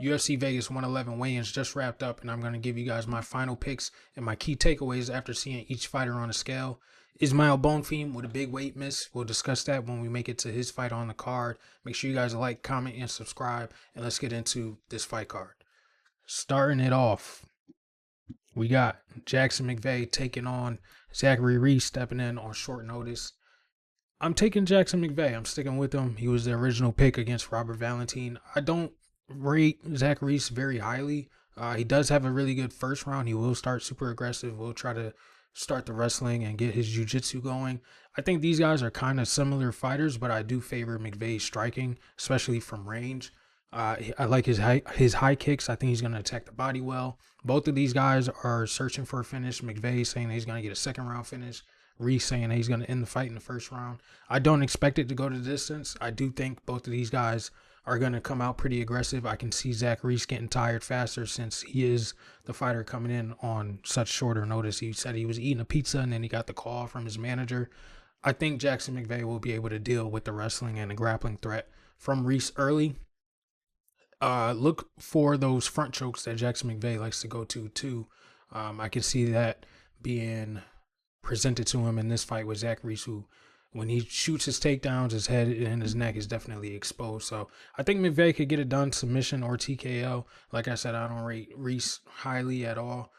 UFC Vegas 111 weigh-ins just wrapped up, and I'm going to give you guys my final picks and my key takeaways after seeing each fighter on the scale. Ismail Bonfim with a big weight miss. We'll discuss that when we make it to his fight on the card. Make sure you guys like, comment, and subscribe, and let's get into this fight card. Starting it off, we got Jackson McVeigh taking on Zachary REESE, stepping in on short notice. I'm taking Jackson McVeigh. I'm sticking with him. He was the original pick against Robert Valentin. I don't rate Zach REESE very highly. He does have a really good first round. He will start super aggressive. We'll try to start the wrestling and get his jiu-jitsu going. I think these guys are kind of similar fighters, but I do favor McVeigh's striking, especially from range. I like his high kicks. I think he's going to attack the body well. Both of these guys are searching for a finish. McVeigh saying that he's going to get a second round finish. REESE saying that he's going to end the fight in the first round. I don't expect it to go to distance. I do think both of these guys are going to come out pretty aggressive. I can see Zach REESE getting tired faster since he is the fighter coming in on such shorter notice. He said he was eating a pizza and then he got the call from his manager. I think Jackson McVeigh will be able to deal with the wrestling and the grappling threat from REESE early. Look for those front chokes that Jackson McVeigh likes to go to too. I can see that being presented to him in this fight with Zach REESE, who when he shoots his takedowns, his head and his neck is definitely exposed. So I think McVeigh could get it done, submission or TKO. Like I said, I don't rate REESE highly at all.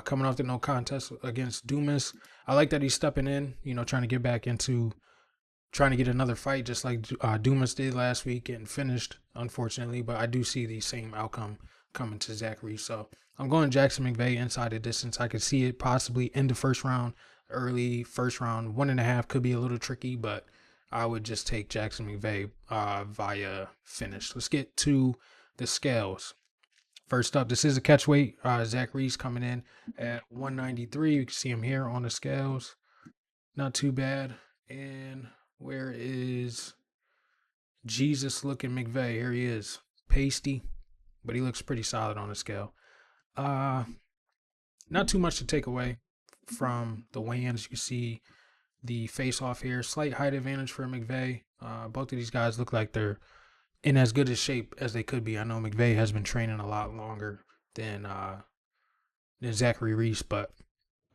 Coming off the no contest against GOMES, I like that he's stepping in, trying to get back into trying to get another fight just like GOMES did last week, getting finished, unfortunately. But I do see the same outcome coming to Zach REESE. So I'm going Jackson McVeigh inside the distance. I could see it possibly in the first round, early first round. 1.5 could be a little tricky, but I would just take Jackson McVeigh via finish. Let's get to the scales. First up, this is a catch weight. Zach REESE coming in at 193. You can see him here on the scales. Not too bad. And where is Jesus looking McVeigh? Here he is. Pasty, but he looks pretty solid on the scale. Not too much to take away from the weigh-ins. You can see the face-off here. Slight height advantage for McVeigh. Both of these guys look like they're in as good a shape as they could be. I know McVeigh has been training a lot longer than Zachary REESE, but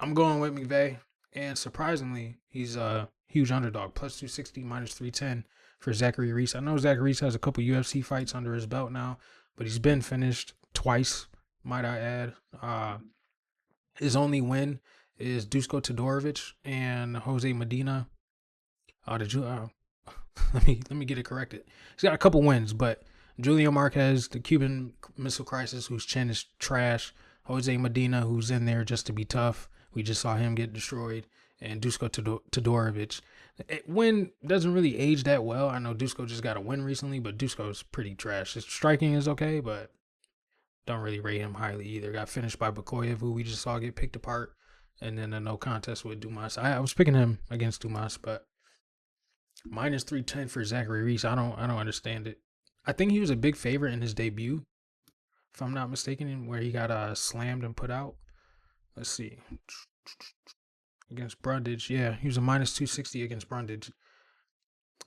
I'm going with McVeigh. And surprisingly, he's a huge underdog. Plus 260, minus 310 for Zachary REESE. I know Zachary REESE has a couple UFC fights under his belt now, but he's been finished twice, might I add. His only win is Dusko Todorovic and Jose Medina. Let me get it corrected. He's got a couple wins, but Julio Marquez, the Cuban Missile Crisis, whose chin is trash. Jose Medina, who's in there just to be tough. We just saw him get destroyed. And Dusko Todorovic. Win doesn't really age that well. I know Dusko just got a win recently, but Dusko's pretty trash. His striking is okay, but don't really rate him highly either. Got finished by Bakoyev, who we just saw get picked apart. And then a no contest with Dumas. I was picking him against Dumas, but minus 310 for Zachary REESE. I don't understand it. I think he was a big favorite in his debut, if I'm not mistaken, where he got slammed and put out. Let's see. Against Brundage. Yeah, he was a minus 260 against Brundage.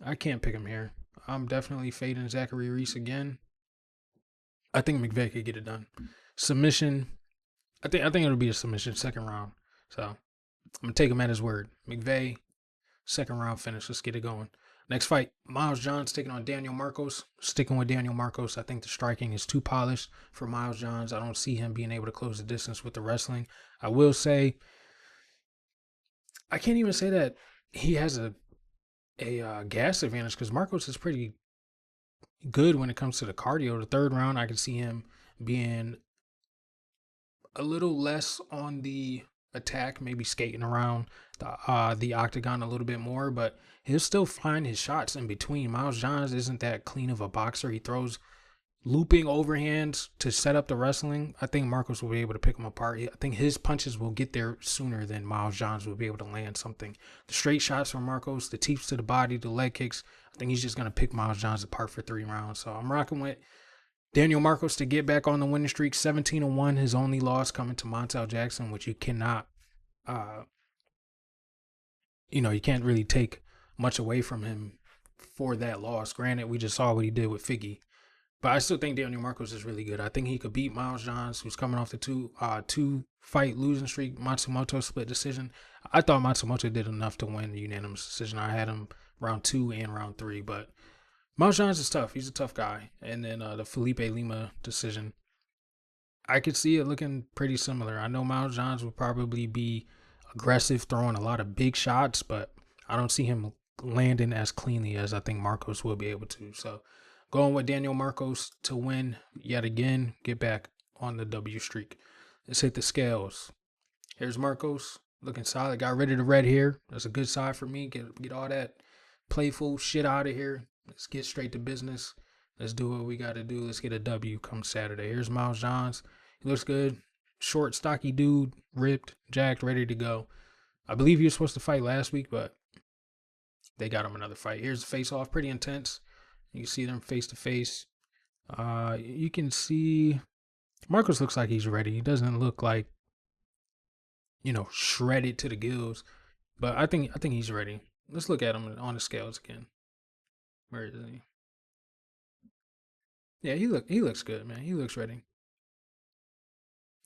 I can't pick him here. I'm definitely fading Zachary REESE again. I think McVeigh could get it done. Submission. I think it'll be a submission, second round. So I'm gonna take him at his word. McVeigh, second round finish. Let's get it going. Next fight, Miles Johns taking on Daniel Marcos. Sticking with Daniel Marcos. I think the striking is too polished for Miles Johns. I don't see him being able to close the distance with the wrestling. I will say, I can't even say that he has a gas advantage because Marcos is pretty good when it comes to the cardio. The third round, I can see him being a little less on the attack, maybe skating around the octagon a little bit more, but he'll still find his shots in between. Miles Johns isn't that clean of a boxer. He throws looping overhands to set up the wrestling. I think Marcos will be able to pick him apart. I think his punches will get there sooner than Miles Johns will be able to land something. The straight shots from Marcos, the teeps to the body, the leg kicks, I think he's just going to pick Miles Johns apart for 3 rounds. So I'm rocking with Daniel Marcos to get back on the winning streak. 17-1, his only loss coming to Montel Jackson, which you cannot, you can't really take much away from him for that loss. Granted, we just saw what he did with Figgy. But I still think Daniel Marcos is really good. I think he could beat Miles Johns, who's coming off the two fight losing streak. Matsumoto split decision. I thought Matsumoto did enough to win the unanimous decision. I had him round 2 and round 3, but Miles Johns is tough. He's a tough guy. And then the Felipe Lima decision, I could see it looking pretty similar. I know Miles Johns will probably be aggressive, throwing a lot of big shots, but I don't see him landing as cleanly as I think Marcos will be able to. So going with Daniel Marcos to win yet again, get back on the W streak. Let's hit the scales. Here's Marcos looking solid. Got rid of the red hair. That's a good side for me. Get all that playful shit out of here. Let's get straight to business. Let's do what we got to do. Let's get a W come Saturday. Here's Miles Johns. He looks good. Short, stocky dude, ripped, jacked, ready to go. I believe he was supposed to fight last week, but they got him another fight. Here's the face-off. Pretty intense. You can see them face-to-face. You can see Marcos looks like he's ready. He doesn't look like, shredded to the gills. But I think he's ready. Let's look at him on the scales again. Where is he? Yeah, he looks good, man. He looks ready.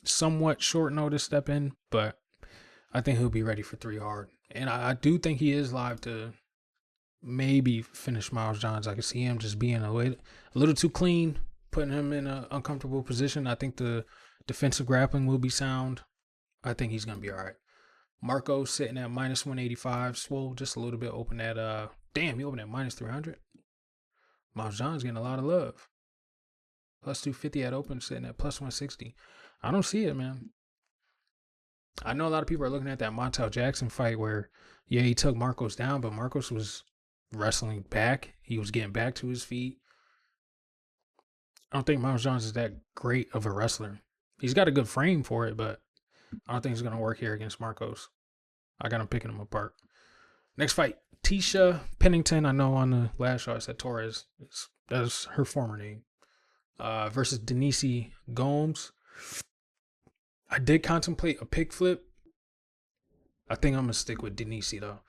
Somewhat short notice step in, but I think he'll be ready for 3 hard. And I do think he is live to maybe finish Miles Johns. I can see him just being a little too clean, putting him in an uncomfortable position. I think the defensive grappling will be sound. I think he's going to be all right. Marco sitting at minus 185. Swole just a little bit. Open at, damn, he opened at minus 300. Miles Johns getting a lot of love. Plus 250 at open, sitting at plus 160. I don't see it, man. I know a lot of people are looking at that Montel Jackson fight where, yeah, he took Marcos down, but Marcos was wrestling back. He was getting back to his feet. I don't think Miles Johns is that great of a wrestler. He's got a good frame for it, but I don't think it's going to work here against Marcos. I got him picking him apart. Next fight, Tisha Pennington. I know on the last show I said Torres. That's her former name. Versus Denise Gomes. I did contemplate a pick flip. I think I'm going to stick with Denise, though.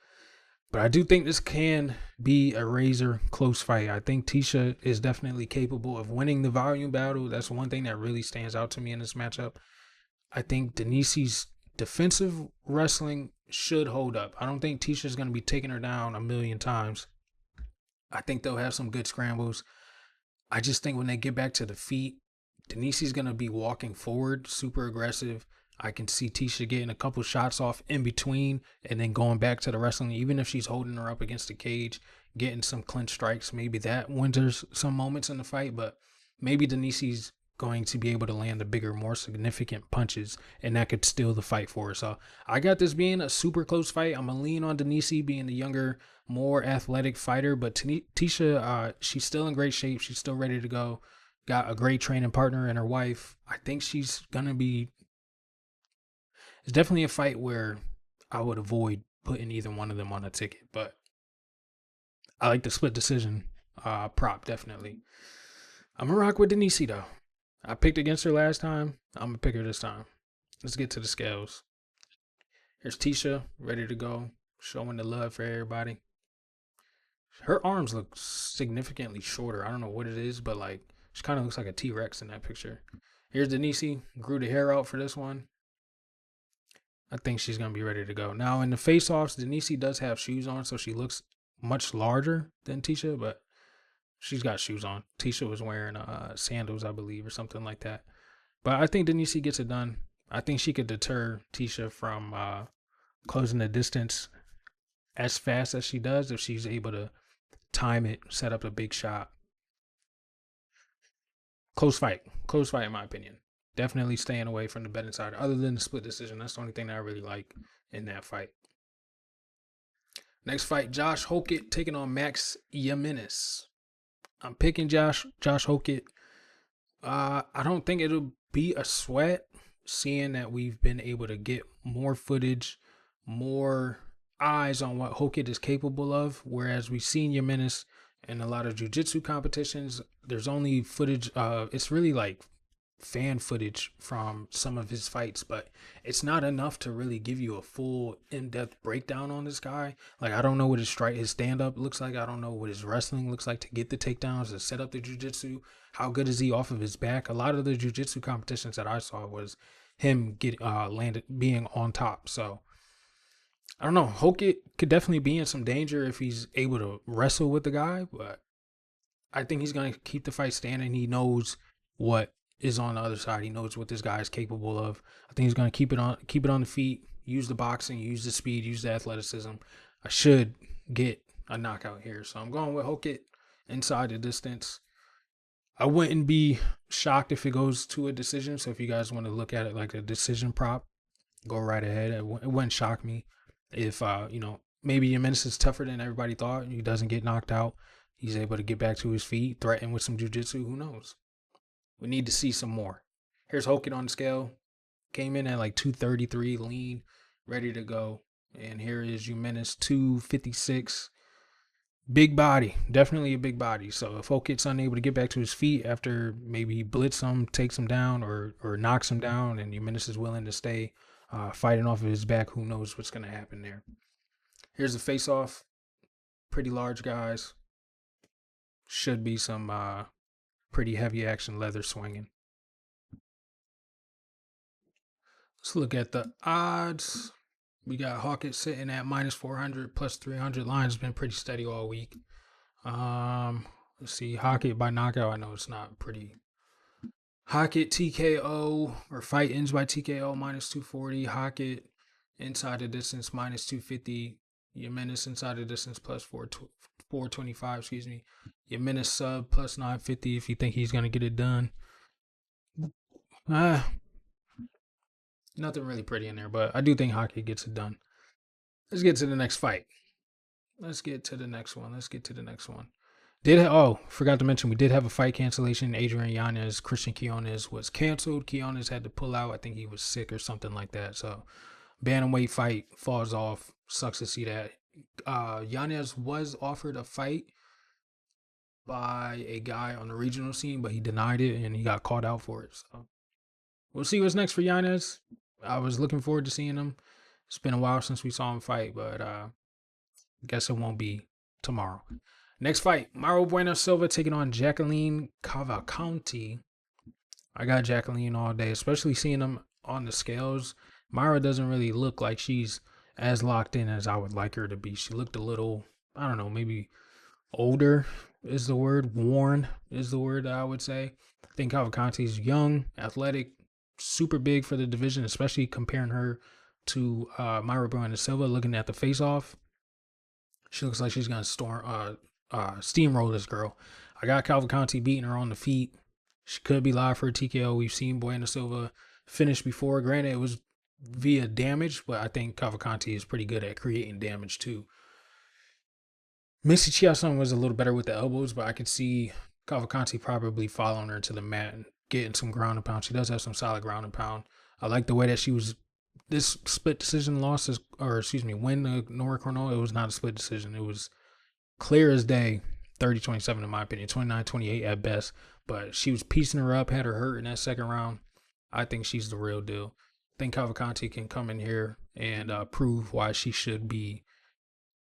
But I do think this can be a razor close fight. I think Tisha is definitely capable of winning the volume battle. That's one thing that really stands out to me in this matchup. I think Denise's defensive wrestling should hold up. I don't think Tisha's going to be taking her down a million times. I think they'll have some good scrambles. I just think when they get back to the feet, Denise's going to be walking forward, super aggressive. I can see Tisha getting a couple shots off in between and then going back to the wrestling, even if she's holding her up against the cage, getting some clinch strikes. Maybe that wins some moments in the fight, but maybe Denise's going to be able to land the bigger, more significant punches, and that could steal the fight for her. So I got this being a super close fight. I'm going to lean on Denise being the younger, more athletic fighter, but Tisha, she's still in great shape. She's still ready to go. Got a great training partner and her wife. I think she's going to be... It's definitely a fight where I would avoid putting either one of them on a ticket, but I like the split decision prop, definitely. I'm going to rock with Denise, though. I picked against her last time. I'm going to pick her this time. Let's get to the scales. Here's Tisha, ready to go, showing the love for everybody. Her arms look significantly shorter. I don't know what it is, but like she kind of looks like a T-Rex in that picture. Here's Denise, grew the hair out for this one. I think she's going to be ready to go. Now, in the face-offs, Denise does have shoes on, so she looks much larger than Tisha, but she's got shoes on. Tisha was wearing sandals, I believe, or something like that. But I think Denise gets it done. I think she could deter Tisha from closing the distance as fast as she does if she's able to time it, set up a big shot. Close fight in my opinion. Definitely staying away from the betting side. Other than the split decision, that's the only thing that I really like in that fight. Next fight, Josh HOKIT taking on Max GIMENIS. I'm picking Josh HOKIT. I don't think it'll be a sweat, seeing that we've been able to get more footage, more eyes on what HOKIT is capable of. Whereas we've seen GIMENIS in a lot of jiu-jitsu competitions, there's only footage. It's really like fan footage from some of his fights, but it's not enough to really give you a full in-depth breakdown on this guy. Like, I don't know what his stand-up looks like. I don't know what his wrestling looks like to get the takedowns, to set up the jiu-jitsu. How good is he off of his back? A lot of the jiu-jitsu competitions that I saw was him being on top. So I don't know. HOKIT could definitely be in some danger if he's able to wrestle with the guy, but I think he's going to keep the fight standing. He knows what is on the other side. He knows what this guy is capable of. I think he's going to keep it on the feet, use the boxing, use the speed, use the athleticism. I should get a knockout here. So I'm going with HOKIT inside the distance. I wouldn't be shocked if it goes to a decision. So if you guys want to look at it like a decision prop, go right ahead. It wouldn't shock me if, maybe Jimenez is tougher than everybody thought. He doesn't get knocked out. He's able to get back to his feet, threaten with some jiu-jitsu. Who knows? We need to see some more. Here's HOKIT on the scale. Came in at like 233, lean, ready to go. And here is Jimenez, 256. Big body. Definitely a big body. So if HOKIT's unable to get back to his feet after maybe he blitz him, takes him down, or knocks him down, and Jimenez is willing to stay fighting off of his back, who knows what's going to happen there. Here's the face-off. Pretty large guys. Should be some pretty heavy action leather swinging. Let's look at the odds. We got HOKIT sitting at -400, +300. Line's been pretty steady all week. Let's see. HOKIT by knockout. I know it's not pretty. HOKIT TKO or fight ends by TKO -240. HOKIT inside the distance -250. Jimenez inside the distance +425. Excuse me. Jimenez sub +950 if you think he's gonna get it done. Nothing really pretty in there, but I do think HOKIT gets it done. Let's get to the next fight. Let's get to the next one. Forgot to mention, we did have a fight cancellation. Adrian Yanez, Christian Quiones was canceled. Quiones had to pull out. I think he was sick or something like that. So bantamweight fight falls off. Sucks to see that. Yanez was offered a fight by a guy on the regional scene, but he denied it and he got called out for it. So we'll see what's next for Yanez. I was looking forward to seeing him. It's been a while since we saw him fight, but guess it won't be tomorrow. Next fight, Mauro Bueno Silva taking on Jacqueline Cavalcanti. I got Jacqueline all day, especially seeing him on the scales. Mauro doesn't really look like she's as locked in as I would like her to be. She looked a little, I don't know, maybe older is the word. Worn is the word that I would say. I think Cavalcanti's young, athletic, super big for the division, especially comparing her to Mauro Bueno Silva. Looking at the face-off, she looks like she's going to steamroll this girl. I got Cavalcanti beating her on the feet. She could be live for a TKO. We've seen Bueno Silva finish before. Granted, it was via damage, but I think Cavalcanti is pretty good at creating damage too. Missy Chiasson was a little better with the elbows, but I could see Cavalcanti probably following her to the mat and getting some ground and pound. She does have some solid ground and pound. I like the way that she was. This split decision win the Nora Cornell, it was not a split decision. It was clear as day, 30-27 in my opinion, 29-28 at best. But she was piecing her up, had her hurt in that second round. I think she's the real deal. I think Cavalcanti can come in here and prove why she should be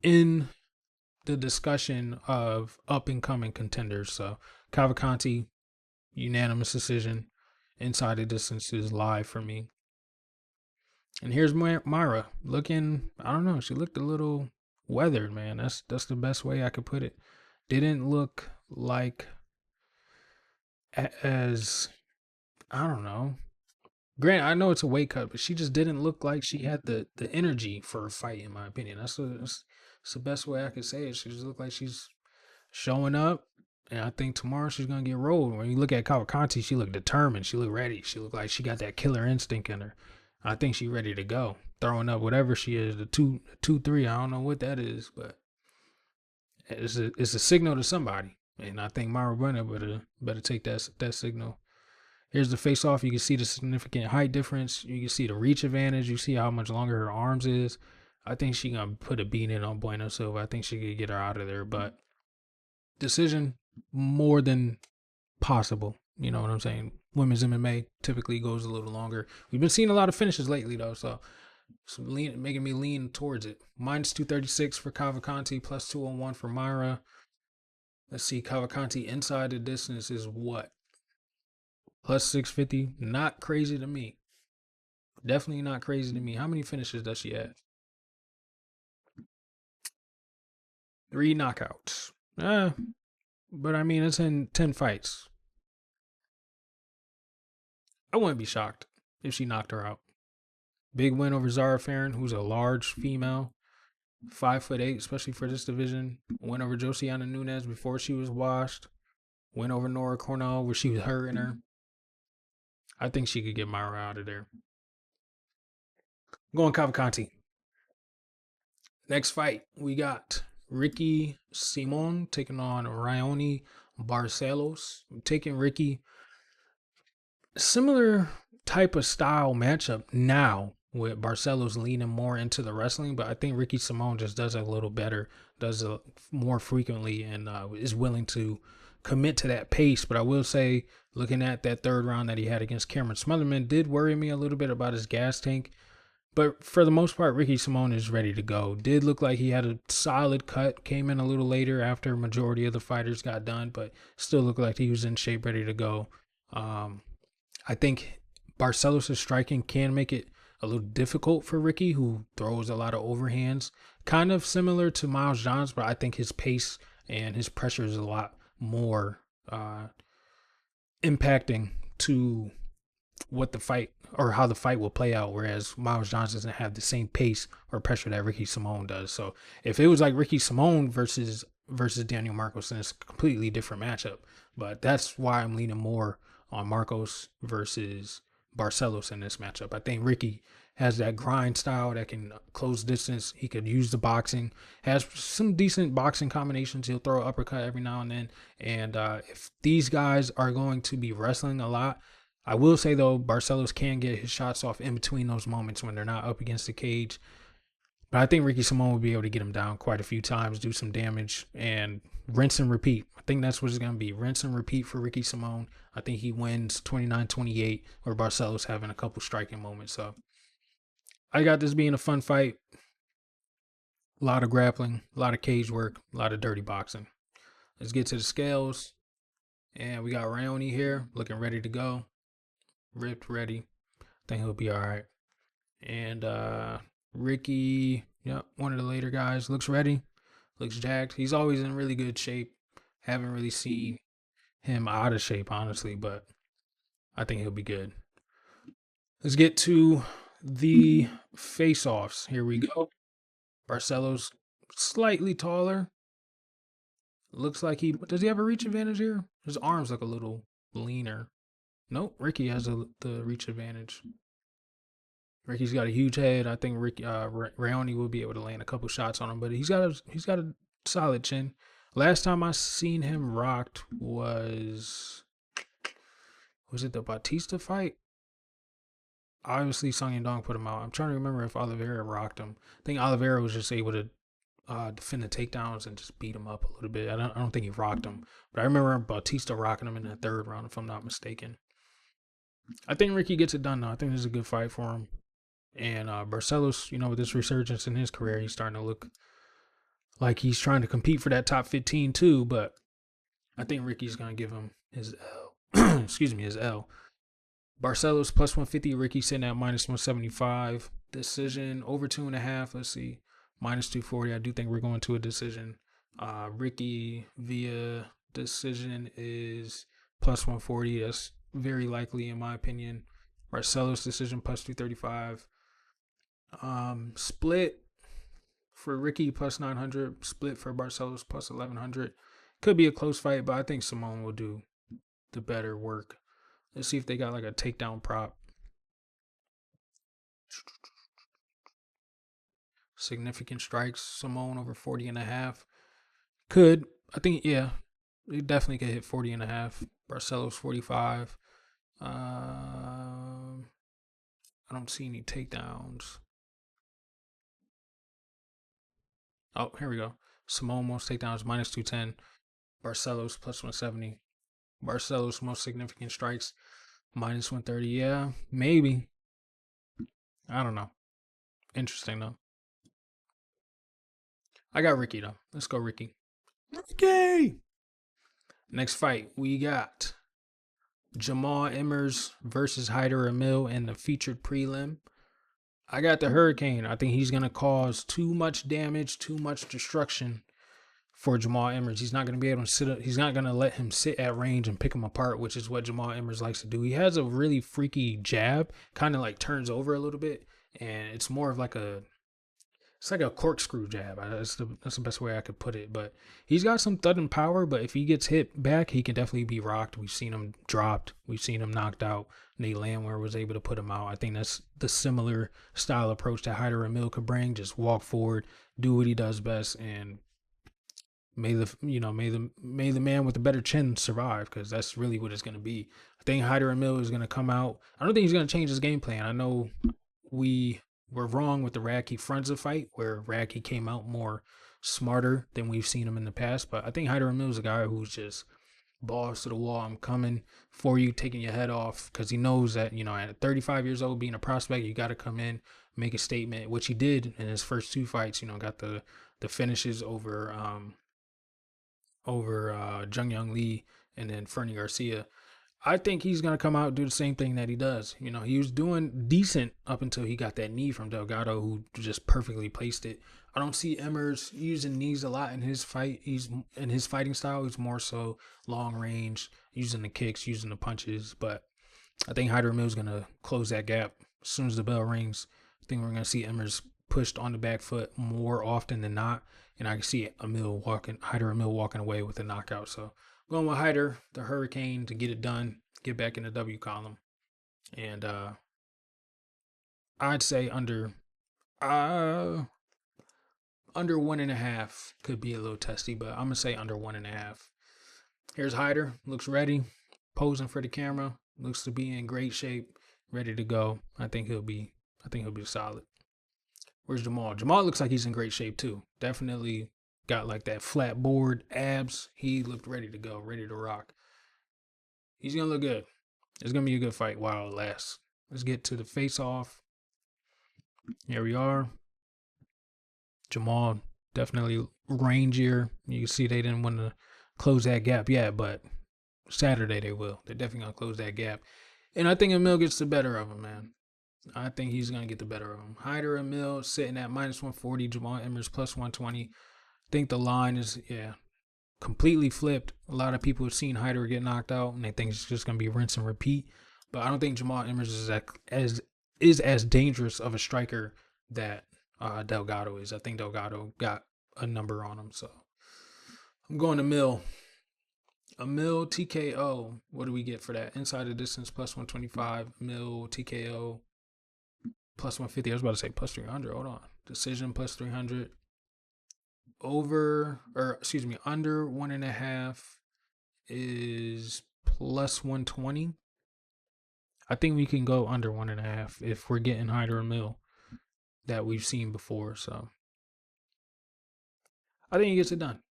in the discussion of up-and-coming contenders. So Cavalcanti, unanimous decision. Inside the distance is live for me. And here's Myra looking, I don't know, she looked a little weathered, man. That's the best way I could put it. Didn't look like as, I don't know. Granted, I know it's a weight cut, but she just didn't look like she had the energy for a fight, in my opinion. That's the best way I could say it. She just looked like she's showing up, and I think tomorrow she's going to get rolled. When you look at Cavalcanti, she looked determined. She looked ready. She looked like she got that killer instinct in her. I think she's ready to go. Throwing up whatever she is, the 2-3, I don't know what that is, but it's a signal to somebody. And I think Myra Brenner better take that signal. Here's the face-off. You can see the significant height difference. You can see the reach advantage. You see how much longer her arms is. I think she's going to put a beat in on Bueno Silva. I think she could get her out of there. But decision, more than possible. You know what I'm saying? Women's MMA typically goes a little longer. We've been seeing a lot of finishes lately though, so making me lean towards it. Minus 236 for Cavalcanti, plus 201 for Myra. Let's see, Cavalcanti inside the distance is what? Plus 650. Not crazy to me. Definitely not crazy to me. How many finishes does she have? 3 knockouts. But I mean, it's in 10 fights. I wouldn't be shocked if she knocked her out. Big win over Zara Farron, who's a large female, 5'8", especially for this division. Win over Josiana Nunes before she was washed. Win over Nora Cornell where she was hurting her. I think she could get Myra out of there. Going Cavalcanti. Next fight, we got Ricky Simon taking on Raoni Barcelos. I'm taking Ricky. Similar type of style matchup now with Barcelos leaning more into the wrestling, but I think Ricky Simon just does it a little better, does it more frequently, and is willing to commit to that pace. But I will say, looking at that third round that he had against Cameron Smotherman did worry me a little bit about his gas tank. But for the most part, Ricky Simon is ready to go. Did look like he had a solid cut, came in a little later after majority of the fighters got done, but still looked like he was in shape, ready to go. I think Barcelos' striking can make it a little difficult for Ricky, who throws a lot of overhands. Kind of similar to Miles Johns, but I think his pace and his pressure is a lot more impacting to what the fight or how the fight will play out, whereas Miles Johns doesn't have the same pace or pressure that Ricky Simon does. So if it was like Ricky Simon versus Daniel Marcos, then it's a completely different matchup. But that's why I'm leaning more on Marcos versus Barcelos in this matchup. I think Ricky has that grind style that can close distance. He could use the boxing, has some decent boxing combinations. He'll throw an uppercut every now and then. And if these guys are going to be wrestling a lot, I will say, though, Barcelos can get his shots off in between those moments when they're not up against the cage. But I think Ricky Simon will be able to get him down quite a few times, do some damage, and rinse and repeat. I think that's what it's going to be. Rinse and repeat for Ricky Simon. I think he wins 29-28, where Barcelos having a couple striking moments. So I got this being a fun fight. A lot of grappling, a lot of cage work, a lot of dirty boxing. Let's get to the scales. And we got Raoni here looking ready to go. Ripped, ready. I think he'll be all right. And Ricky, yep, one of the later guys, looks ready, looks jacked. He's always in really good shape. Haven't really seen him out of shape, honestly, but I think he'll be good. Let's get to the face-offs. Here we go. Barcelos, slightly taller. Looks like does he have a reach advantage here? His arms look a little leaner. Nope, Ricky has the reach advantage. Ricky's got a huge head. I think Raoni will be able to land a couple shots on him, but he's got a solid chin. Last time I seen him rocked was it the Batista fight? Obviously, Sung Yadong put him out. I'm trying to remember if Oliveira rocked him. I think Oliveira was just able to defend the takedowns and just beat him up a little bit. I don't think he rocked him, but I remember Batista rocking him in the third round, if I'm not mistaken. I think Ricky gets it done though. I think this is a good fight for him. And Barcelos, with this resurgence in his career, he's starting to look like he's trying to compete for that top 15 too. But I think Ricky's going to give him his L. Excuse me, his L. Barcelos plus 150. Ricky sitting at minus 175. Decision over 2.5. Let's see. Minus 240. I do think we're going to a decision. Ricky via decision is plus 140. That's very likely in my opinion. Barcelos decision plus 235. Split for Ricky plus 900. Split for Barcelos plus 1100. Could be a close fight, but I think Simone will do the better work. Let's see if they got like a takedown prop. Significant strikes. Simone over 40.5. Could. I think, yeah. They definitely could hit 40.5. Barcelos 45. I don't see any takedowns. Oh, here we go. Simone most takedowns minus 210. Barcelos plus 170. Barcelos' most significant strikes, minus 130. Yeah, maybe. I don't know. Interesting, though. I got Ricky, though. Let's go, Ricky. Ricky! Next fight, we got Jamal Emmers versus Hyder Amil in the featured prelim. I got the Hurricane. I think he's going to cause too much damage, too much destruction for Jamal Emmers. He's not going to be able to sit up. He's not going to let him sit at range and pick him apart, which is what Jamal Emmers likes to do. He has a really freaky jab, kind of like turns over a little bit, and it's more of like it's like a corkscrew jab. That's the best way I could put it. But he's got some thudding power, but if he gets hit back, he can definitely be rocked. We've seen him dropped. We've seen him knocked out. Nate Landwehr was able to put him out. I think that's the similar style approach that Hyder Amil could bring. Just walk forward, do what he does best, and may the man with the better chin survive, because that's really what it's going to be. I think Hyder Amil is going to come out. I don't think he's going to change his game plan. I know we were wrong with the Radke Frunze fight, where Radke came out more smarter than we've seen him in the past. But I think Hyder Amil is a guy who's just balls to the wall. I'm coming for you, taking your head off, because he knows that, at 35 years old, being a prospect, you got to come in, make a statement, which he did in his first two fights. Got the finishes over Jung Young Lee and then Fernie Garcia. I think he's going to come out and do the same thing that he does. He was doing decent up until he got that knee from Delgado, who just perfectly placed it. I don't see Emmers using knees a lot in his fight. He's in his fighting style. He's more so long range, using the kicks, using the punches. But I think Hyder Amil is going to close that gap as soon as the bell rings. I think we're going to see Emmers pushed on the back foot more often than not. And I can see Hyder Amil walking away with a knockout. So going with Hyder, the Hurricane, to get it done, get back in the W column. And I'd say under 1.5 could be a little testy, but I'm going to say under 1.5. Here's Hyder, looks ready, posing for the camera, looks to be in great shape, ready to go. I think he'll be solid. Where's Jamal? Jamal looks like he's in great shape too. Definitely got like that flat board abs. He looked ready to go, ready to rock. He's going to look good. It's going to be a good fight while it lasts. Let's get to the face-off. Here we are. Jamal definitely rangier. You can see they didn't want to close that gap yet, but Saturday they will. They're definitely going to close that gap. And I think Amil gets the better of him, man. I think he's going to get the better of him. Hyder Amil sitting at minus 140. Jamal Emmers plus 120. I think the line is, completely flipped. A lot of people have seen Hyder get knocked out, and they think it's just going to be rinse and repeat. But I don't think Jamal Emmers is as dangerous of a striker that Delgado is. I think Delgado got a number on him. So I'm going to Amil. Amil TKO. What do we get for that? Inside the distance plus 125. Amil TKO plus 150. I was about to say plus 300. Hold on. Decision plus 300. Under 1.5 is plus 120. I think we can go under 1.5 if we're getting Hyder Amil that we've seen before. So I think he gets it done.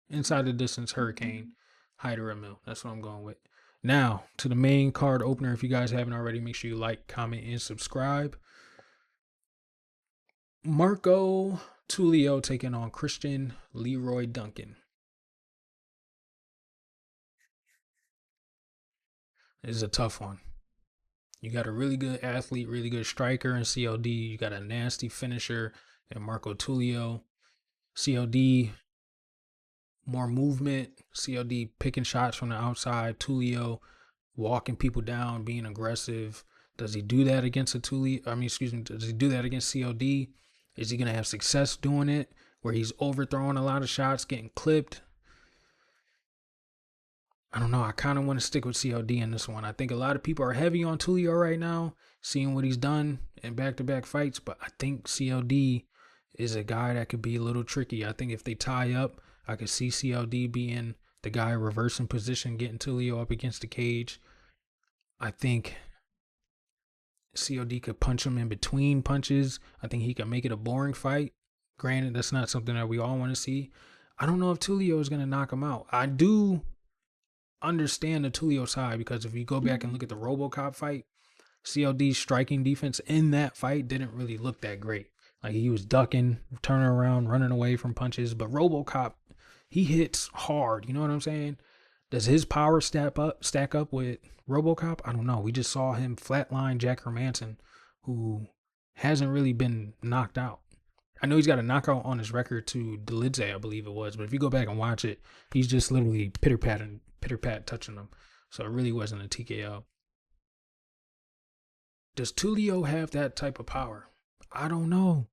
Inside the distance, Hurricane, Hyder Amil. That's what I'm going with. Now to the main card opener. If you guys haven't already, make sure you like, comment, and subscribe. Marco Tulio taking on Christian Leroy Duncan. This is a tough one. You got a really good athlete, really good striker in CLD. You got a nasty finisher in Marco Tulio. CLD, more movement. CLD picking shots from the outside. Tulio walking people down, being aggressive. Does he do that against does he do that against CLD? Is he going to have success doing it where he's overthrowing a lot of shots, getting clipped? I don't know. I kind of want to stick with CLD in this one. I think a lot of people are heavy on Tulio right now, seeing what he's done in back-to-back fights. But I think CLD is a guy that could be a little tricky. I think if they tie up, I could see CLD being the guy reversing position, getting Tulio up against the cage. I think CLD could punch him in between punches. I think he could make it a boring fight. Granted, that's not something that we all want to see. I don't know if Tulio is going to knock him out. I do understand the Tulio side, because if you go back and look at the RoboCop fight, CLD's striking defense in that fight didn't really look that great. Like, he was ducking, turning around, running away from punches. But RoboCop, he hits hard. You know what I'm saying? Does his power stack up with RoboCop? I don't know. We just saw him flatline Jack Hermanson, who hasn't really been knocked out. I know he's got a knockout on his record to Delidze, I believe it was. But if you go back and watch it, he's just literally pitter-pat touching him. So it really wasn't a TKO. Does Tulio have that type of power? I don't know.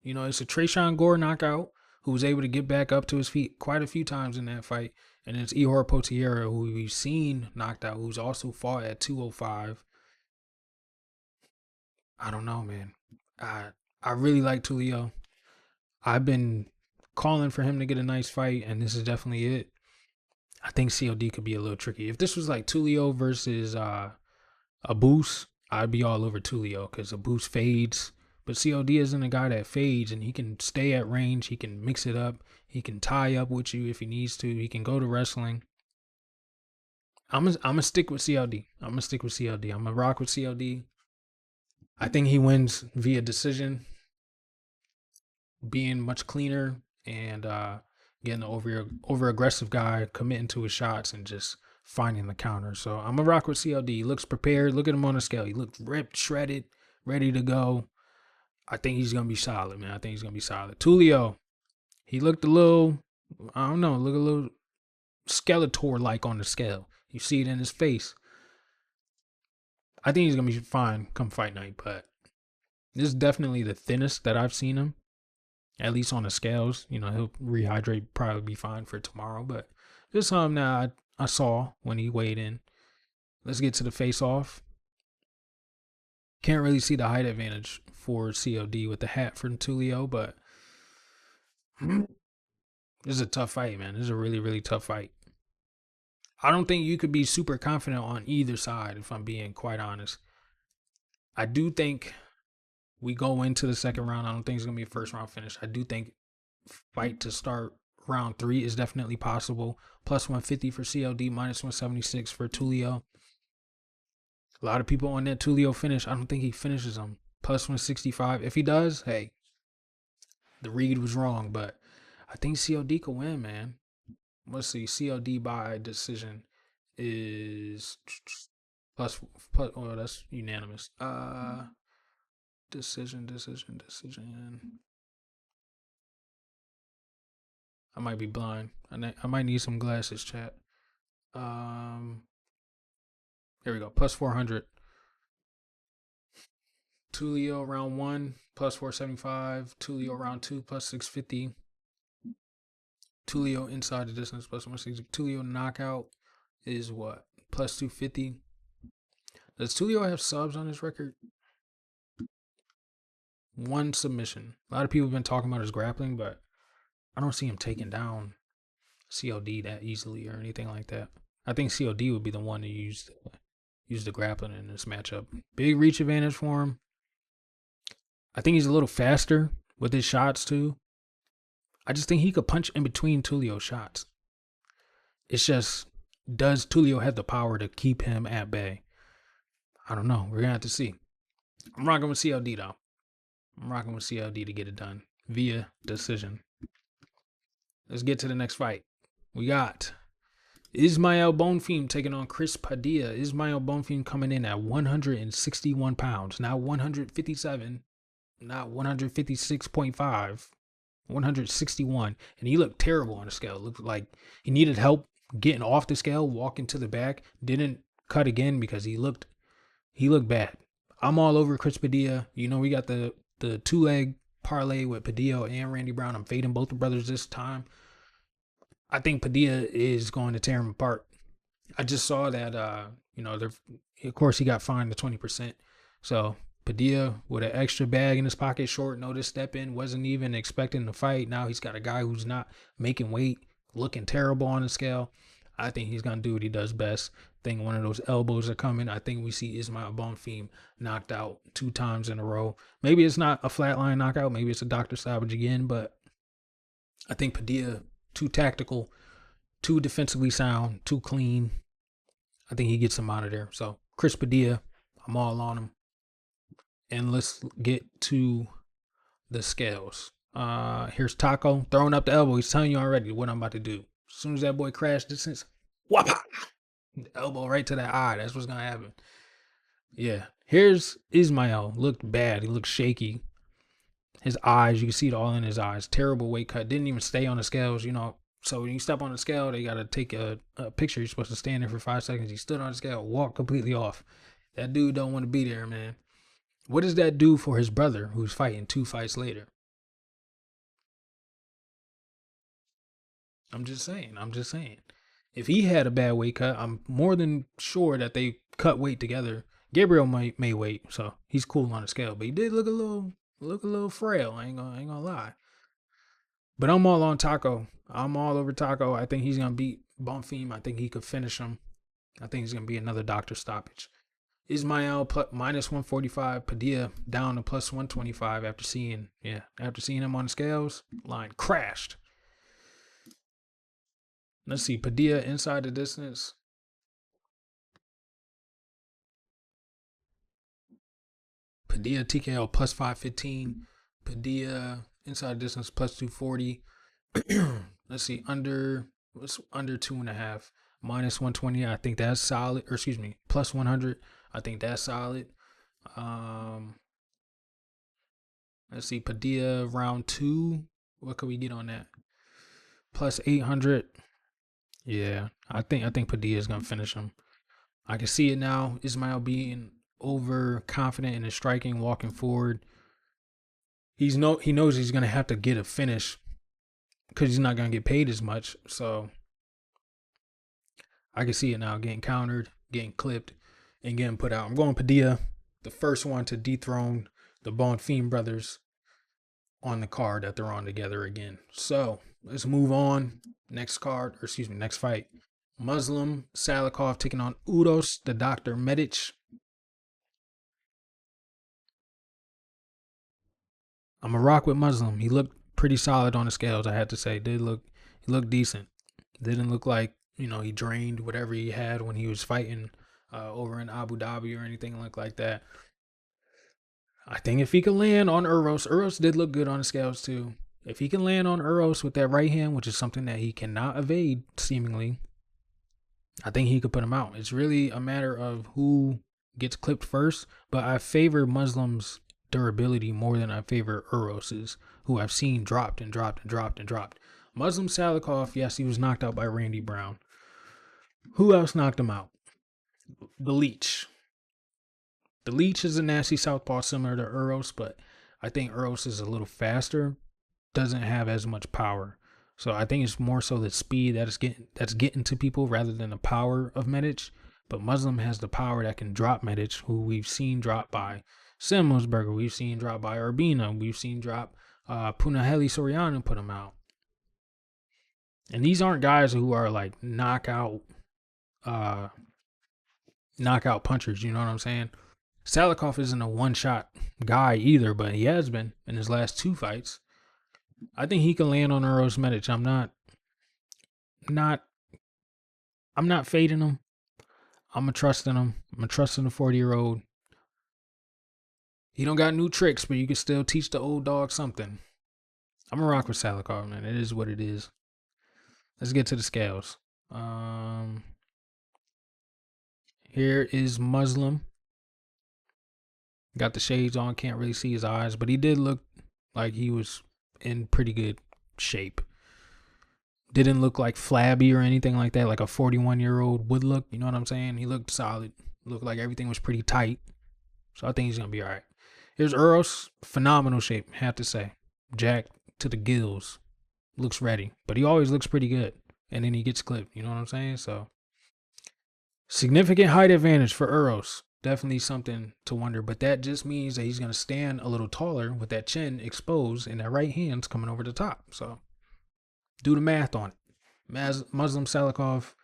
You know, it's a Trayshawn Gore knockout who was able to get back up to his feet quite a few times in that fight. And it's Ihor Potieria, who we've seen knocked out, who's also fought at 205. I don't know, man. I really like Tulio. I've been calling for him to get a nice fight, and this is definitely it. I think CLD could be a little tricky. If this was like Tulio versus Abus, I'd be all over Tulio because Abus fades. But CLD isn't a guy that fades, and he can stay at range. He can mix it up. He can tie up with you if he needs to. He can go to wrestling. I'm gonna stick with CLD. I'm gonna rock with CLD. I think he wins via decision, being much cleaner and getting the over aggressive guy, committing to his shots and just finding the counter. So I'm gonna rock with CLD. He looks prepared. Look at him on the scale. He looked ripped, shredded, ready to go. I think he's gonna be solid, man. I think he's gonna be solid. Tulio, he looked a little, I don't know, look a little Skeletor-like on the scale. You see it in his face. I think he's gonna be fine come fight night, but this is definitely the thinnest that I've seen him, at least on the scales. You know, he'll rehydrate, probably be fine for tomorrow, but this is something that I saw when he weighed in. Let's get to the face-off. Can't really see the height advantage for CLD with the hat from Tulio, but this is a tough fight, man. This is a really, really tough fight. I don't think you could be super confident on either side, if I'm being quite honest. I do think we go into the second round. I don't think it's going to be a first round finish. I do think fight to start round 3 is definitely possible. Plus 150 for CLD, minus 176 for Tulio. A lot of people on that Tulio finish. I don't think he finishes him. Plus 165. If he does, hey, the read was wrong. But I think CLD could win, man. Let's see. CLD by decision is plus oh, that's unanimous. Decision. I might be blind. I might need some glasses, chat. Here we go. Plus 400. Tulio round 1, plus 475. Tulio round 2, plus 650. Tulio inside the distance, plus 160. Tulio knockout is what? Plus 250. Does Tulio have subs on his record? 1 submission. A lot of people have been talking about his grappling, but I don't see him taking down CLD that easily or anything like that. I think CLD would be the one to use the grappling in this matchup. Big reach advantage for him. I think he's a little faster with his shots too. I just think he could punch in between Tulio's shots. It's just, does Tulio have the power to keep him at bay? I don't know. We're going to have to see. I'm rocking with CLD though. I'm rocking with CLD to get it done via decision. Let's get to the next fight. We got Ismael Bonfim taking on Chris Padilla. Ismael Bonfim coming in at 161 pounds, not 157, not 156.5, 161. And he looked terrible on the scale. Looked like he needed help getting off the scale, walking to the back. Didn't cut again because he looked bad. I'm all over Chris Padilla. You know, we got the 2-leg parlay with Padilla and Randy Brown. I'm fading both the brothers this time. I think Padilla is going to tear him apart. I just saw that, you know, of course he got fined the 20%. So Padilla with an extra bag in his pocket, short notice step in, wasn't even expecting the fight. Now he's got a guy who's not making weight, looking terrible on the scale. I think he's going to do what he does best. I think one of those elbows are coming. I think we see Ismael Bonfim knocked out 2 times in a row. Maybe it's not a flatline knockout. Maybe it's a Dr. Savage again, but I think Padilla, too tactical, too defensively sound, too clean. I think he gets him out of there. So Chris Padilla, I'm all on him. And let's get to the scales. Here's Taco throwing up the elbow. He's telling you already what I'm about to do. As soon as that boy crashed distance, whapa! Elbow right to that eye. That's what's gonna happen. Yeah. Here's Ismail. Looked bad. He looked shaky. His eyes, you can see it all in his eyes. Terrible weight cut. Didn't even stay on the scales, you know. So when you step on the scale, they gotta take a picture. You're supposed to stand there for 5 seconds. He stood on the scale, walked completely off. That dude don't want to be there, man. What does that do for his brother who's fighting 2 fights later? I'm just saying. If he had a bad weight cut, I'm more than sure that they cut weight together. Gabriel may weight, so he's cool on the scale, but he did look a little frail. I ain't gonna lie. But I'm all on Taco. I'm all over Taco. I think he's gonna beat Bonfim. I think he could finish him. I think he's gonna be another doctor stoppage. Ismail minus 145. Padilla down to plus 125 after seeing him on the scales. Line crashed. Let's see, Padilla inside the distance. Padilla TKO plus 515. Padilla inside the distance plus 240. Let's see, under 2.5. Minus 120. I think that's solid. Or excuse me, plus 100. I think that's solid. Let's see, Padilla round 2. What could we get on that? Plus 800. Yeah, I think Padilla is gonna finish him. I can see it now. Ismail being overconfident in his striking, walking forward. He knows he's gonna have to get a finish because he's not gonna get paid as much. So I can see it now, getting countered, getting clipped, and getting put out. I'm going Padilla, the first one to dethrone the Bonfim brothers on the card that they're on together again. So let's move on. Next fight. Muslim Salikhov taking on Uros, the Dr. Medic. I'm a rock with Muslim. He looked pretty solid on the scales, I had to say. He looked decent. Didn't look like, he drained whatever he had when he was fighting over in Abu Dhabi or anything like that. I think if he can land on Uros did look good on the scales too. If he can land on Uros with that right hand, which is something that he cannot evade seemingly, I think he could put him out. It's really a matter of who gets clipped first, but I favor Muslim's durability more than I favor Uros's, who I've seen dropped. Muslim Salikhov, yes, he was knocked out by Randy Brown. Who else knocked him out? The Leech. The Leech is a nasty southpaw similar to Uros, but I think Uros is a little faster, doesn't have as much power. So I think it's more so the speed that's getting to people rather than the power of Medic. But Muslim has the power that can drop Medic, who we've seen drop by Simmelsberger, we've seen drop by Urbina, we've seen drop Punahele Soriano, put him out. And these aren't guys who are like knockout punchers, you know what I'm saying? Salikhov isn't a one-shot guy either, but he has been in his last 2 fights. I think he can land on Uros Medic. I'm not fading him. I'm trusting him. I'm trusting the 40-year-old. He don't got new tricks, but you can still teach the old dog something. I'm gonna rock with Salikhov, man. It is what it is. Let's get to the scales. Here is Muslim. Got the shades on, can't really see his eyes, but he did look like he was in pretty good shape. Didn't look like flabby or anything like that, like a 41-year-old would look. You know what I'm saying? He looked solid. Looked like everything was pretty tight. So I think he's gonna be all right. Here's Uros, phenomenal shape, have to say. Jacked to the gills, looks ready, but he always looks pretty good. And then he gets clipped. You know what I'm saying? So significant height advantage for Uros. Definitely something to wonder, but that just means that he's going to stand a little taller with that chin exposed and that right hand's coming over the top. So do the math on it. Muslim Salikhov,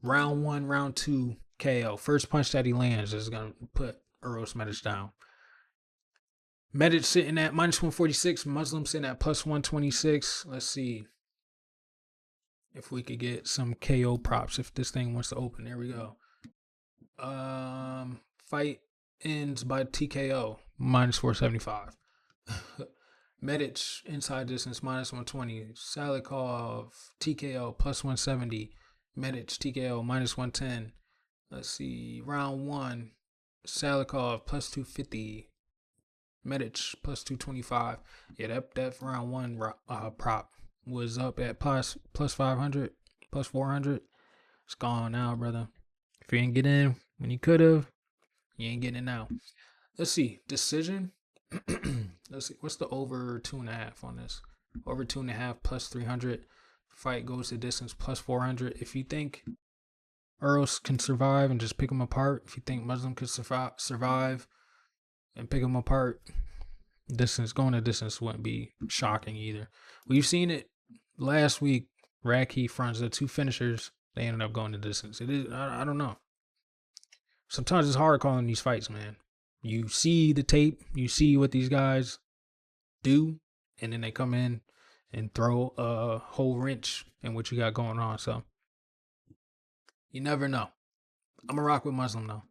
round 1, round 2 KO. First punch that he lands is going to put Uros Medic down. Medic sitting at minus 146. Muslim sitting at plus 126. Let's see if we could get some KO props if this thing wants to open. There we go. Fight ends by TKO minus 475. Medic inside distance minus 120. Salikhov TKO plus 170. Medic TKO minus 110. Let's see. Round one. Salikhov plus 250. Medic plus 225. Yeah, that round one prop was up at plus 500, plus 400. It's gone now, brother. If you ain't get in when you could have, you ain't getting it now. Let's see. Decision. Let's see. What's the over 2.5 on this? Over 2.5 plus 300. Fight goes the distance plus 400. If you think Earls can survive and just pick them apart, if you think Muslim could survive and pick them apart, going the distance wouldn't be shocking either. We've seen it last week. Radke fronts the two finishers. They ended up going the distance. It is. I don't know. Sometimes it's hard calling these fights, man. You see the tape, you see what these guys do, and then they come in and throw a whole wrench in what you got going on. So you never know. I'm gonna rock with Muslim though.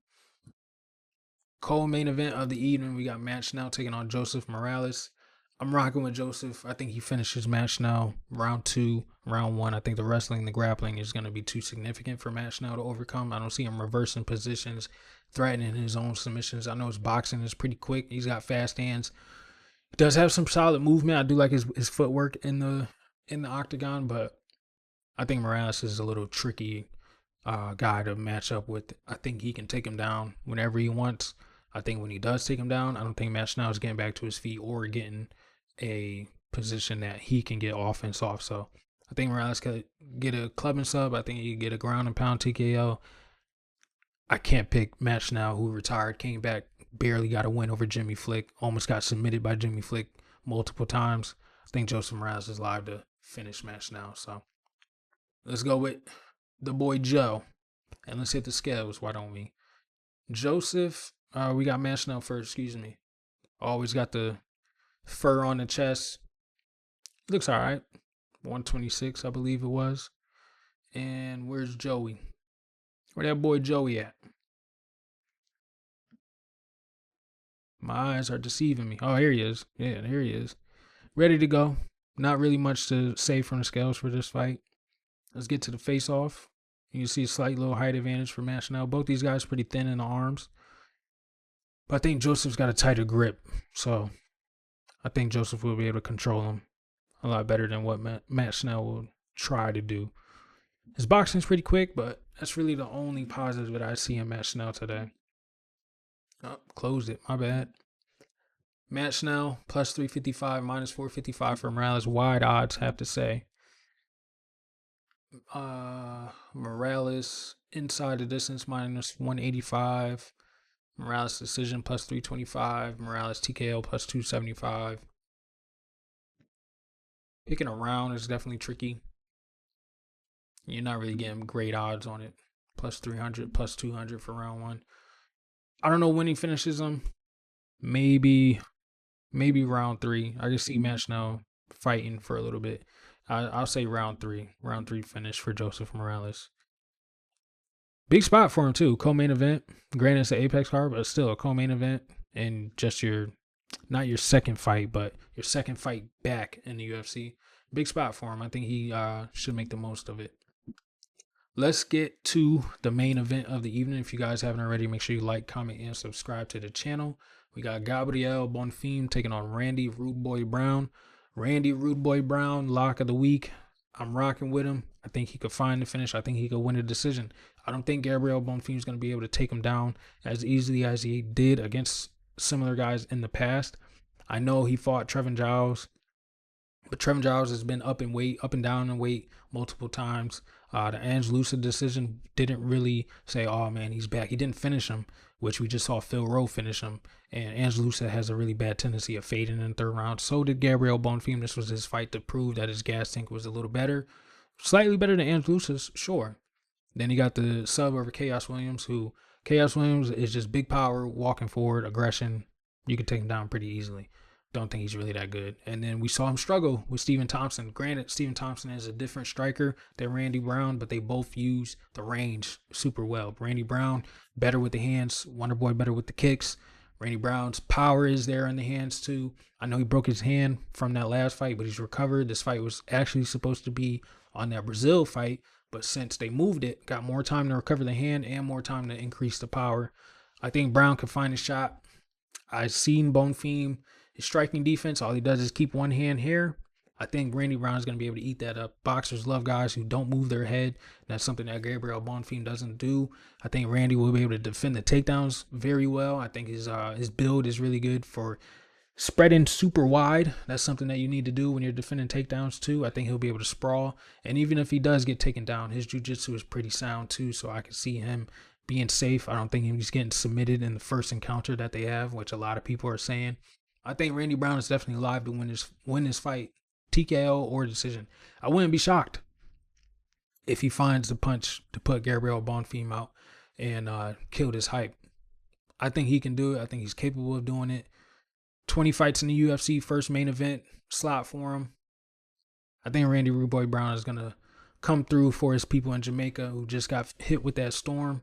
Co-main event of the evening, we got Match Now taking on Joseph Morales. I'm rocking with Joseph. I think he finishes Match Now round 2, round 1. I think the wrestling, the grappling is going to be too significant for Match Now to overcome. I don't see him reversing positions, threatening his own submissions. I know his boxing is pretty quick. He's got fast hands. He does have some solid movement. I do like his footwork in the octagon, but I think Morales is a little tricky guy to match up with. I think he can take him down whenever he wants. I think when he does take him down, I don't think Match Now is getting back to his feet or getting a position that he can get offense off. So I think Morales could get a clubbing sub. I think he could get a ground and pound TKO. I can't pick Match Now, who retired, came back, barely got a win over Jimmy Flick, almost got submitted by Jimmy Flick multiple times. I think Joseph Morales is live to finish Match Now. So let's go with the boy Joe. And let's hit the scales, why don't we? Joseph, we got Match Now first, excuse me. Always got the fur on the chest. Looks all right. 126, I believe it was. And where's Joey? Where that boy Joey at? My eyes are deceiving me. Oh, here he is. Yeah, here he is. Ready to go. Not really much to say from the scales for this fight. Let's get to the face-off. You can see a slight little height advantage for Match Now. Both these guys pretty thin in the arms. But I think Joseph's got a tighter grip. So I think Joseph will be able to control him a lot better than what Match Now will try to do. His boxing's pretty quick, but that's really the only positive that I see in Match Now today. Oh, closed it. My bad. Match Now plus 355, minus 455 for Morales. Wide odds, have to say. Morales inside the distance minus 185. Morales decision plus 325. Morales TKO plus 275. Picking a round is definitely tricky. You're not really getting great odds on it. Plus 300, plus 200 for round 1. I don't know when he finishes them. Maybe round 3. I can see Match Now fighting for a little bit. I'll say round 3. Round 3 finish for Joseph Morales. Big spot for him too. Co-main event. Granted, it's an Apex card, but still a co-main event. And just not your second fight, but your second fight back in the UFC. Big spot for him. I think he should make the most of it. Let's get to the main event of the evening. If you guys haven't already, make sure you like, comment, and subscribe to the channel. We got Gabriel Bonfim taking on Randy Rude Boy Brown. Randy Rude Boy Brown, lock of the week. I'm rocking with him. I think he could find the finish. I think he could win a decision. I don't think Gabriel Bonfim is going to be able to take him down as easily as he did against similar guys in the past. I know he fought Trevin Giles, but Trevin Giles has been up and down in weight multiple times. The Angelusa decision didn't really say, oh man, he's back. He didn't finish him, which we just saw Phil Rowe finish him. And Angelusa has a really bad tendency of fading in the third round. So did Gabriel Bonfim. This was his fight to prove that his gas tank was a little better. Slightly better than Angelusa's, sure. Then he got the sub over Chaos Williams, who Chaos Williams is just big power, walking forward, aggression. You can take him down pretty easily. Don't think he's really that good. And then we saw him struggle with Stephen Thompson. Granted, Stephen Thompson is a different striker than Randy Brown, but they both use the range super well. Randy Brown, better with the hands. Wonderboy, better with the kicks. Randy Brown's power is there in the hands too. I know he broke his hand from that last fight, but he's recovered. This fight was actually supposed to be on that Brazil fight, but since they moved it, got more time to recover the hand and more time to increase the power. I think Brown can find a shot. I've seen BONFIM, his striking defense, all he does is keep one hand here. I think Randy Brown is going to be able to eat that up. Boxers love guys who don't move their head. That's something that Gabriel BONFIM doesn't do. I think Randy will be able to defend the takedowns very well. I think his build is really good for spreading super wide. That's something that you need to do when you're defending takedowns too. I think he'll be able to sprawl. And even if he does get taken down, his jiu-jitsu is pretty sound too. So I can see him being safe. I don't think he's getting submitted in the first encounter that they have, which a lot of people are saying. I think Randy Brown is definitely live to win this fight, TKO or decision. I wouldn't be shocked if he finds the punch to put Gabriel BONFIM out and kill this hype. I think he can do it. I think he's capable of doing it. 20 fights in the UFC, first main event slot for him. I think Randy Rude Boy Brown is going to come through for his people in Jamaica who just got hit with that storm.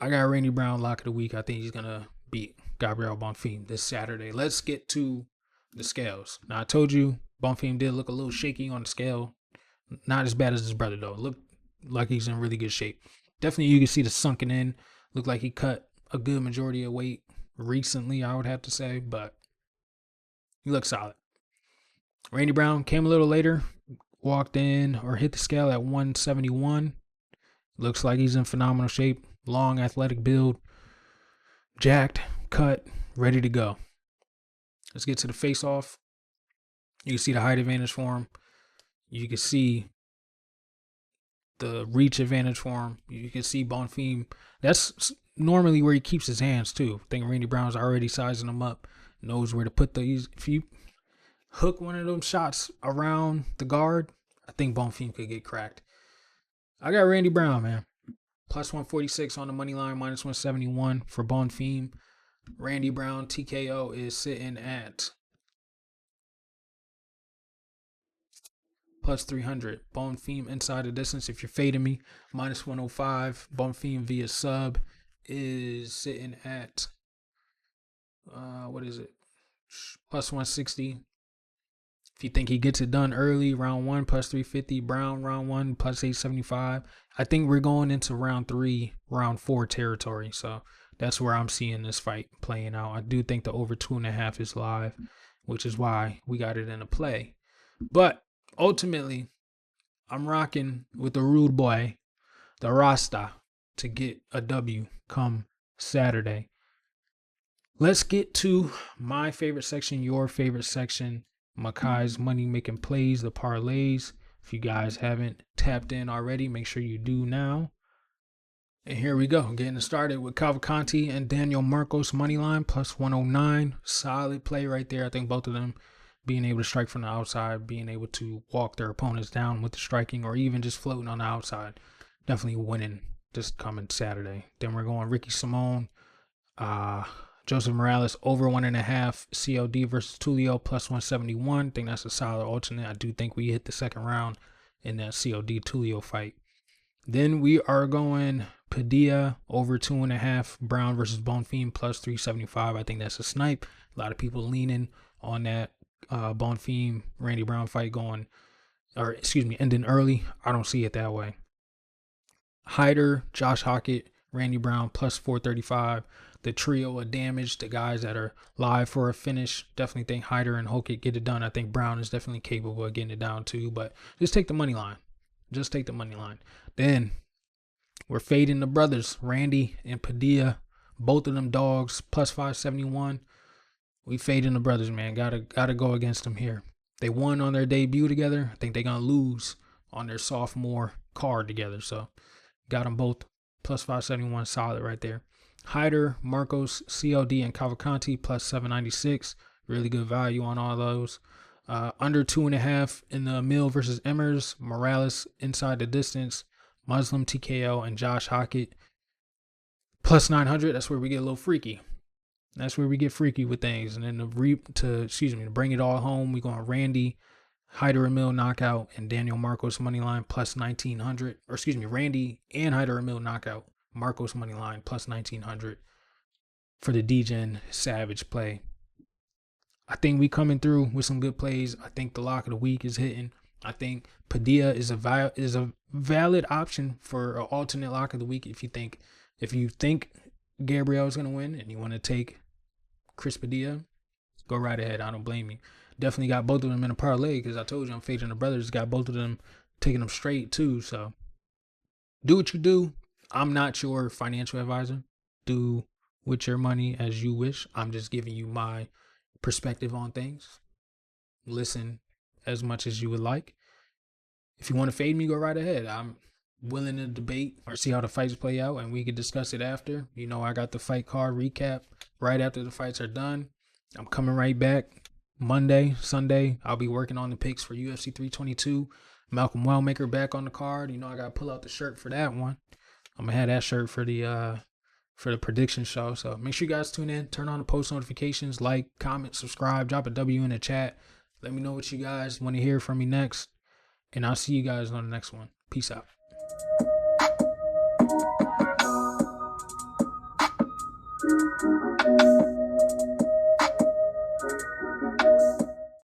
I got Randy Brown lock of the week. I think he's going to beat Gabriel BONFIM this Saturday. Let's get to the scales. Now, I told you BONFIM did look a little shaky on the scale. Not as bad as his brother, though. Looked like he's in really good shape. Definitely, you can see the sunken in. Looked like he cut a good majority of weight recently, I would have to say, but he looks solid. Randy Brown came a little later, walked in or hit the scale at 171. Looks like he's in phenomenal shape. Long, athletic build. Jacked, cut, ready to go. Let's get to the face-off. You can see the height advantage for him. You can see the reach advantage for him. You can see BONFIM. That's normally where he keeps his hands too. I think Randy Brown's already sizing him up, knows where to put these. If you hook one of them shots around the guard, I think BONFIM could get cracked. I got Randy Brown, man. Plus 146 on the money line, minus 171 for BONFIM. Randy Brown TKO is sitting at plus 300. BONFIM inside the distance, if you're fading me, minus 105. BONFIM via sub is sitting at, what is it? Plus 160. If you think he gets it done early, round 1, plus 350. Brown, round 1, plus 875. I think we're going into round 3, round 4 territory. So that's where I'm seeing this fight playing out. I do think the over 2.5 is live, which is why we got it in a play. But ultimately, I'm rocking with the rude boy, the Rasta, to get a W come Saturday. Let's get to my favorite section, your favorite section, Makai's money making plays, the parlays. If you guys haven't tapped in already, make sure you do now. And here we go, getting started with CAVACALNTI and Daniel Marcos money line plus 109. Solid play right there. I think both of them being able to strike from the outside, being able to walk their opponents down with the striking, or even just floating on the outside. Definitely winning this coming Saturday. Then we're going Ricky Simone, Joseph Morales over 1.5, COD versus Tulio plus 171. I think that's a solid alternate. I do think we hit the second round in that COD Tulio fight. Then we are going Padilla over 2.5, Brown versus BONFIM plus 375. I think that's a snipe. A lot of people leaning on that BONFIM Randy Brown fight ending early. I don't see it that way. Hyder, Josh HOKIT, Randy Brown plus 435. The trio of damage, the guys that are live for a finish. Definitely think Hyder and HOKIT get it done. I think Brown is definitely capable of getting it down too, but just take the money line. Just take the money line. Then we're fading the brothers, Randy and Padilla. Both of them dogs, plus 571. We fading the brothers, man. Gotta go against them here. They won on their debut together. I think they're gonna lose on their sophomore card together. So got them both plus 571, solid right there. Hyder, Marcos, COD, and CAVACALNTI plus 796. Really good value on all those. Under 2.5 in the AMIL versus EMMERS. Morales inside the distance. Muslim TKO and Josh HOKIT plus 900. That's where we get a little freaky. That's where we get freaky with things. And then to bring it all home, we going Randy, Hyder Emil knockout, and Daniel Marcos money line plus 1900. Or Randy and Hyder Emil knockout, Marcos money line plus 1900 for the Degen Savage play. I think we coming through with some good plays. I think the lock of the week is hitting. I think Padilla is a valid option for an alternate lock of the week if you think Gabriel is gonna win and you want to take Chris Padilla, go right ahead. I don't blame you. Definitely got both of them in a parlay because I told you I'm fading the brothers. Got both of them, taking them straight too. So do what you do. I'm not your financial advisor. Do with your money as you wish. I'm just giving you my perspective on things. Listen as much as you would like. If you want to fade me, go right ahead. I'm willing to debate or see how the fights play out, and we can discuss it after. You know, I got the fight card recap right after the fights are done. I'm coming right back Monday, Sunday. I'll be working on the picks for UFC 322. Malcolm Wellmaker back on the card. You know, I got to pull out the shirt for that one. I'm going to have that shirt for the prediction show. So make sure you guys tune in, turn on the post notifications, like, comment, subscribe, drop a W in the chat. Let me know what you guys want to hear from me next. And I'll see you guys on the next one. Peace out.